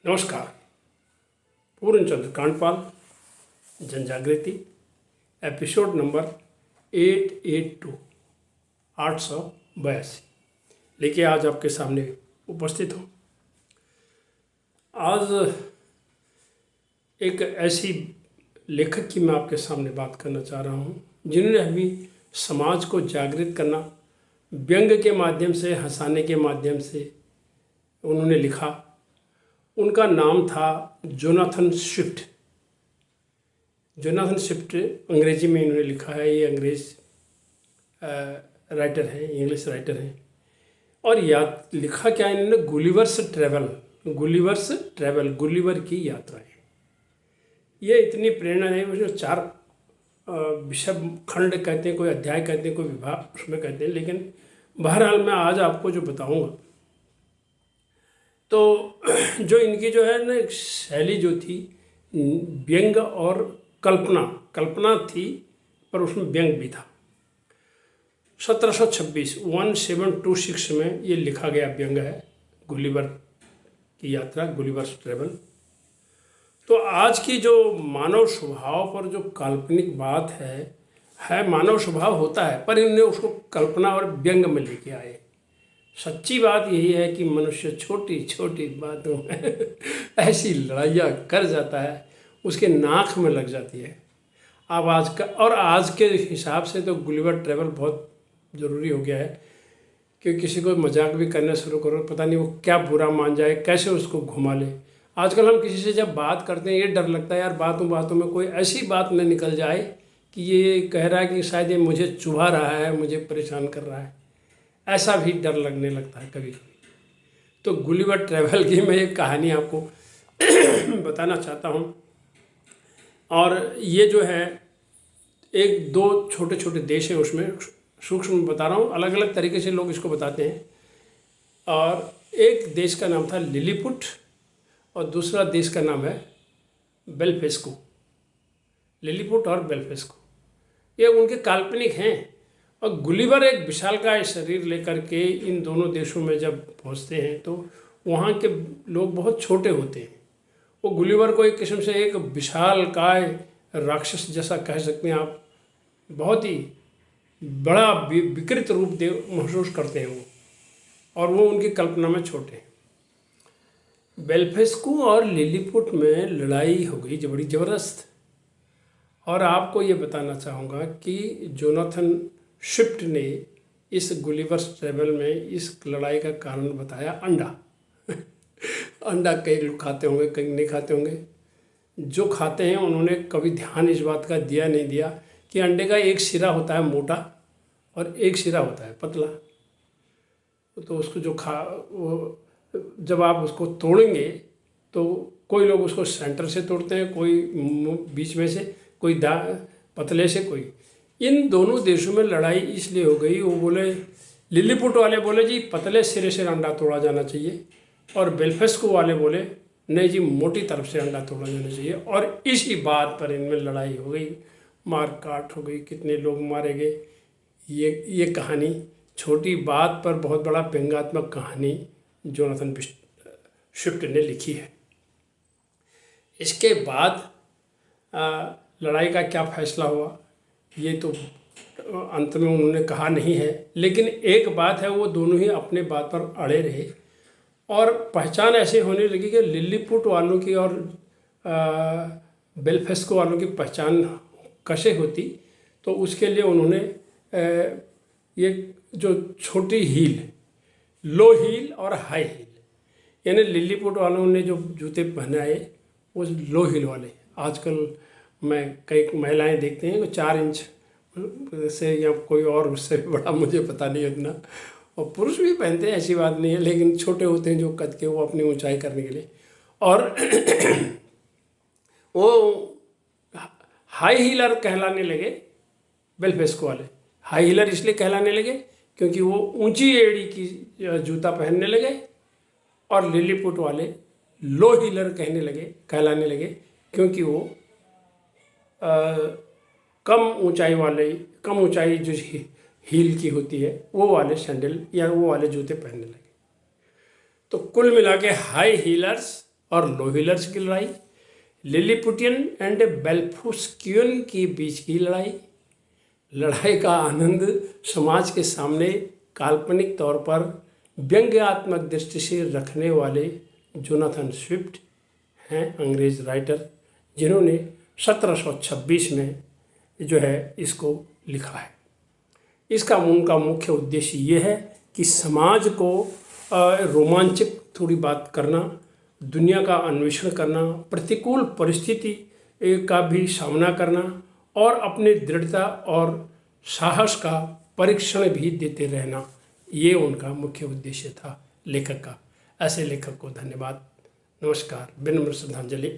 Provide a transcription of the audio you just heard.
नमस्कार। पूर्णचंद्र Kandpal, जनजागृति, episode number 882 882 लेके आज आपके सामने उपस्थित हूँ। आज एक ऐसी लेखक की मैं आपके सामने बात करना चाह रहा हूँ जिन्होंने अभी समाज को जागृत करना, व्यंग के माध्यम से, हंसाने के माध्यम से उन्होंने लिखा। उनका नाम था जोनाथन स्विफ्ट। जोनाथन स्विफ्ट अंग्रेजी में इन्होंने लिखा है। ये अंग्रेज राइटर हैं, इंग्लिश राइटर हैं। और याद लिखा क्या इन्होंने, गुलिवर की यात्राएं। ये इतनी प्रेरणा है। उसमें 4 विषय खंड कहते हैं, कोई अध्याय कहते हैं, कोई विभाग उसमें कहते हैं। लेकिन बहरहाल मैं आज आपको जो बताऊंगा, तो जो इनकी जो है ना एक शैली जो थी, व्यंग और कल्पना थी, पर उसमें व्यंग भी था। 1726 में ये लिखा गया व्यंग है, गुलिवर की यात्रा, गुलिवर्स ट्रेवल। तो आज की जो मानव स्वभाव पर जो काल्पनिक बात है मानव स्वभाव होता है, पर इन्होंने उसको कल्पना और व्यंग में लेके आए। सच्ची बात यही है कि मनुष्य छोटी छोटी बातों में ऐसी लड़ाइयाँ कर जाता है, उसके नाक में लग जाती है। अब आज के हिसाब से तो गुलिवर ट्रेवल बहुत ज़रूरी हो गया है, क्योंकि किसी को मजाक भी करना शुरू करो, पता नहीं वो क्या बुरा मान जाए, कैसे उसको घुमा ले। आजकल हम किसी से जब बात करते हैं, ये डर लगता है यार बातों बातों में कोई ऐसी बात न निकल जाए कि ये कह रहा है कि शायद ये मुझे चुभा रहा है, मुझे परेशान कर रहा है। ऐसा भी डर लगने लगता है कभी कभी। तो गुलिवर ट्रेवल की मैं एक कहानी आपको बताना चाहता हूँ। और ये जो है 1-2 छोटे छोटे देश हैं, उसमें सूक्ष्म बता रहा हूँ, अलग अलग तरीके से लोग इसको बताते हैं। और एक देश का नाम था लिलीपुट और दूसरा देश का नाम है बेल्फेस्को। लिलीपुट और बेल्फेस्को ये उनके काल्पनिक हैं। और गुलिवर एक विशालकाय शरीर लेकर के इन दोनों देशों में जब पहुंचते हैं तो वहाँ के लोग बहुत छोटे होते हैं। वो गुलिवर को एक किस्म से एक विशालकाय राक्षस जैसा कह सकते हैं आप, बहुत ही बड़ा विकृत रूप महसूस करते हैं वो, और वो उनकी कल्पना में छोटे हैं। बेल्फेस्को और लिलीपुट में लड़ाई हो गई बड़ी ज़बरदस्त। और आपको ये बताना चाहूँगा कि जोनाथन स्विफ्ट ने इस गुलिवर्स ट्रेवल में इस लड़ाई का कारण बताया अंडा। अंडा कई लोग खाते होंगे, कई नहीं खाते होंगे। जो खाते हैं उन्होंने कभी ध्यान इस बात का दिया नहीं दिया कि अंडे का एक सिरा होता है मोटा और एक सिरा होता है पतला। तो उसको वो जब आप उसको तोड़ेंगे तो कोई लोग उसको सेंटर से तोड़ते हैं, कोई बीच में से, कोई पतले से, कोई। इन दोनों देशों में लड़ाई इसलिए हो गई, वो बोले, लिलीपुट वाले बोले जी पतले सिरे से अंडा तोड़ा जाना चाहिए, और बेल्फेस्को वाले बोले नहीं जी मोटी तरफ से अंडा तोड़ा जाना चाहिए। और इसी बात पर इनमें लड़ाई हो गई, मार काट हो गई, कितने लोग मारे गए। ये कहानी, छोटी बात पर बहुत बड़ा व्यंग्यात्मक कहानी जोनाथन स्विफ्ट ने लिखी है। इसके बाद लड़ाई का क्या फैसला हुआ ये तो अंत में उन्होंने कहा नहीं है, लेकिन एक बात है, वो दोनों ही अपने बात पर अड़े रहे। और पहचान ऐसे होने लगी कि लिलीपुट वालों की और बेल्फेस्को वालों की पहचान कैसे होती। तो उसके लिए उन्होंने ये जो छोटी हील, लो हील और हाई हील, यानी लिलीपुट वालों ने जो जूते पहनाए वो लो हील वाले। आजकल मैं कई महिलाएं देखते हैं 4 इंच से या कोई और उससे बड़ा मुझे पता नहीं इतना, और पुरुष भी पहनते हैं, ऐसी बात नहीं है, लेकिन छोटे होते हैं जो कद के, वो अपनी ऊंचाई करने के लिए। और वो हाई हीलर कहलाने लगे बेल्फेस्को वाले। हाई हीलर इसलिए कहलाने लगे क्योंकि वो ऊंची एड़ी की जूता पहनने लगे, और लिलीपुट वाले लो हीलर कहलाने लगे क्योंकि वो कम ऊंचाई जो हील की होती है वो वाले सैंडल या वो वाले जूते पहनने लगे। तो कुल मिला के हाई हीलर्स और लोहिलर्स की लड़ाई, लिलीपुटियन एंड बेल्फुस्कियन के बीच की लड़ाई, लड़ाई का आनंद समाज के सामने काल्पनिक तौर पर व्यंग्यात्मक दृष्टि से रखने वाले जोनाथन स्विफ्ट हैं, अंग्रेज राइटर, जिन्होंने 1726 में जो है इसको लिखा है। इसका उनका मुख्य उद्देश्य ये है कि समाज को रोमांचक थोड़ी बात करना, दुनिया का अन्वेषण करना, प्रतिकूल परिस्थिति का भी सामना करना और अपने दृढ़ता और साहस का परीक्षण भी देते रहना, ये उनका मुख्य उद्देश्य था लेखक का। ऐसे लेखक को धन्यवाद, नमस्कार, विनम्र श्रद्धांजलि।